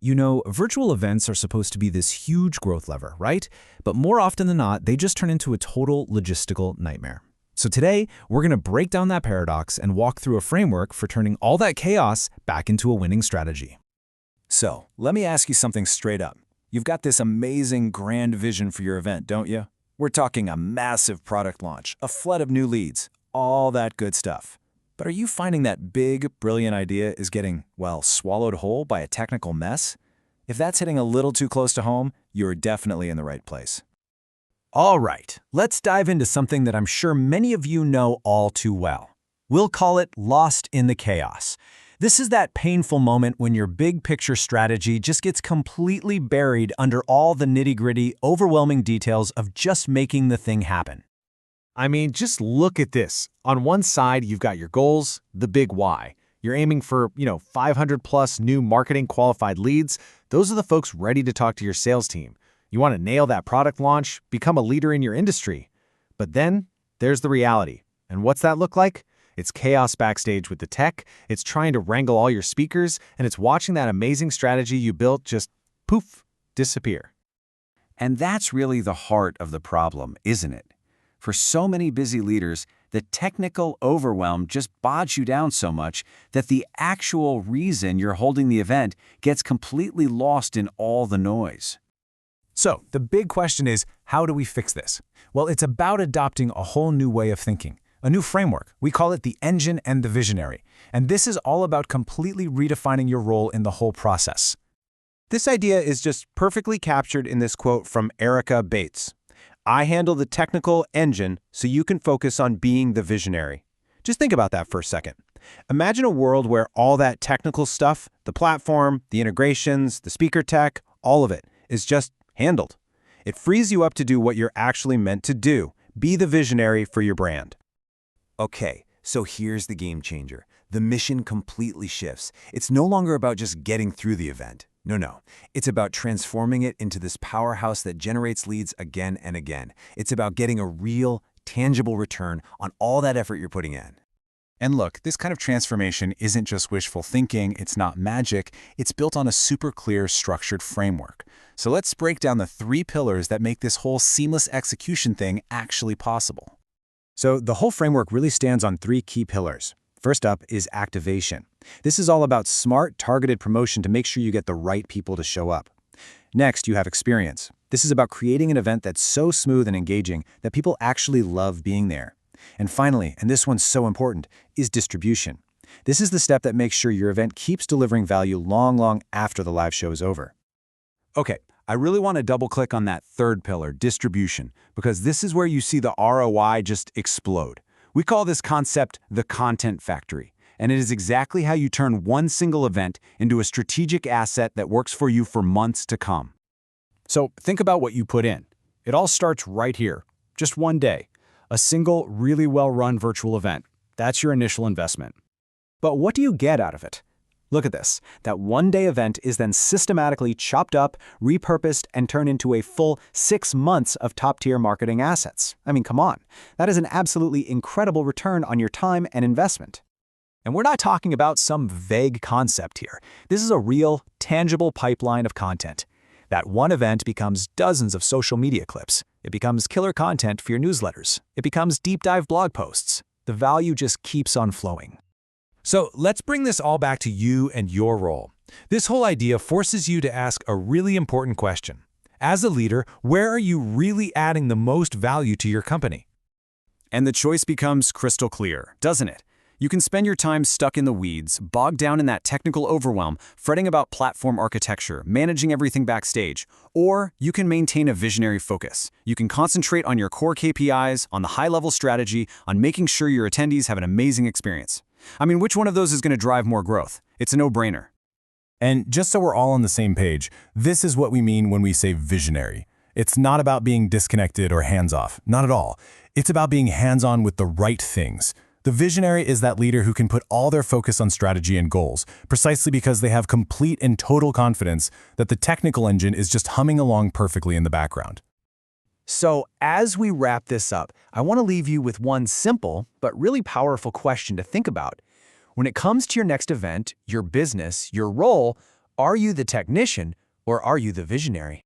You know, virtual events are supposed to be this huge growth lever, right? But more often than not, they just turn into a total logistical nightmare. So today, we're going to break down that paradox and walk through a framework for turning all that chaos back into a winning strategy. So, let me ask you something straight up. You've got this amazing grand vision for your event, don't you? We're talking a massive product launch, a flood of new leads, all that good stuff. But are you finding that big, brilliant idea is getting, well, swallowed whole by a technical mess? If that's hitting a little too close to home, you're definitely in the right place. All right, let's dive into something that I'm sure many of you know all too well. We'll call it lost in the chaos. This is that painful moment when your big picture strategy just gets completely buried under all the nitty-gritty, overwhelming details of just making the thing happen. I mean, just look at this. On one side, you've got your goals, the big why. You're aiming for, 500 plus new marketing qualified leads. Those are the folks ready to talk to your sales team. You want to nail that product launch, become a leader in your industry. But then there's the reality. And what's that look like? It's chaos backstage with the tech, it's trying to wrangle all your speakers, and it's watching that amazing strategy you built just poof, disappear. And that's really the heart of the problem, isn't it? For so many busy leaders, the technical overwhelm just bogs you down so much that the actual reason you're holding the event gets completely lost in all the noise. So, the big question is, how do we fix this? Well, it's about adopting a whole new way of thinking, a new framework. We call it the engine and the visionary. And this is all about completely redefining your role in the whole process. This idea is just perfectly captured in this quote from Ericka Bates. I handle the technical engine so you can focus on being the visionary. Just think about that for a second. Imagine a world where all that technical stuff, the platform, the integrations, the speaker tech, all of it is just handled. It frees you up to do what you're actually meant to do, be the visionary for your brand. Okay, so here's the game changer. The mission completely shifts. It's no longer about just getting through the event. No. It's about transforming it into this powerhouse that generates leads again and again. It's about getting a real, tangible return on all that effort you're putting in. And look, this kind of transformation isn't just wishful thinking, it's not magic, it's built on a super clear, structured framework. So let's break down the 3 pillars that make this whole seamless execution thing actually possible. So the whole framework really stands on 3 key pillars. First up is activation. This is all about smart, targeted promotion to make sure you get the right people to show up. Next, you have experience. This is about creating an event that's so smooth and engaging that people actually love being there. And finally, and this one's so important, is distribution. This is the step that makes sure your event keeps delivering value long after the live show is over. Okay, I really want to double-click on that third pillar, distribution, because this is where you see the ROI just explode. We call this concept the content factory, and it is exactly how you turn one single event into a strategic asset that works for you for months to come. So think about what you put in. It all starts right here, just one day. A single, really well-run virtual event. That's your initial investment. But what do you get out of it? Look at this. That one-day event is then systematically chopped up, repurposed, and turned into a full 6 months of top-tier marketing assets. I mean, come on. That is an absolutely incredible return on your time and investment. And we're not talking about some vague concept here. This is a real, tangible pipeline of content. That one event becomes dozens of social media clips. It becomes killer content for your newsletters. It becomes deep-dive blog posts. The value just keeps on flowing. So let's bring this all back to you and your role. This whole idea forces you to ask a really important question. As a leader, where are you really adding the most value to your company? And the choice becomes crystal clear, doesn't it? You can spend your time stuck in the weeds, bogged down in that technical overwhelm, fretting about platform architecture, managing everything backstage. Or you can maintain a visionary focus. You can concentrate on your core KPIs, on the high-level strategy, on making sure your attendees have an amazing experience. I mean, which one of those is going to drive more growth? It's a no-brainer. And just so we're all on the same page, this is what we mean when we say visionary. It's not about being disconnected or hands-off, not at all. It's about being hands-on with the right things. The visionary is that leader who can put all their focus on strategy and goals, precisely because they have complete and total confidence that the technical engine is just humming along perfectly in the background. So as we wrap this up, I want to leave you with one simple but really powerful question to think about. When it comes to your next event, your business, your role, Are you the technician or are you the visionary?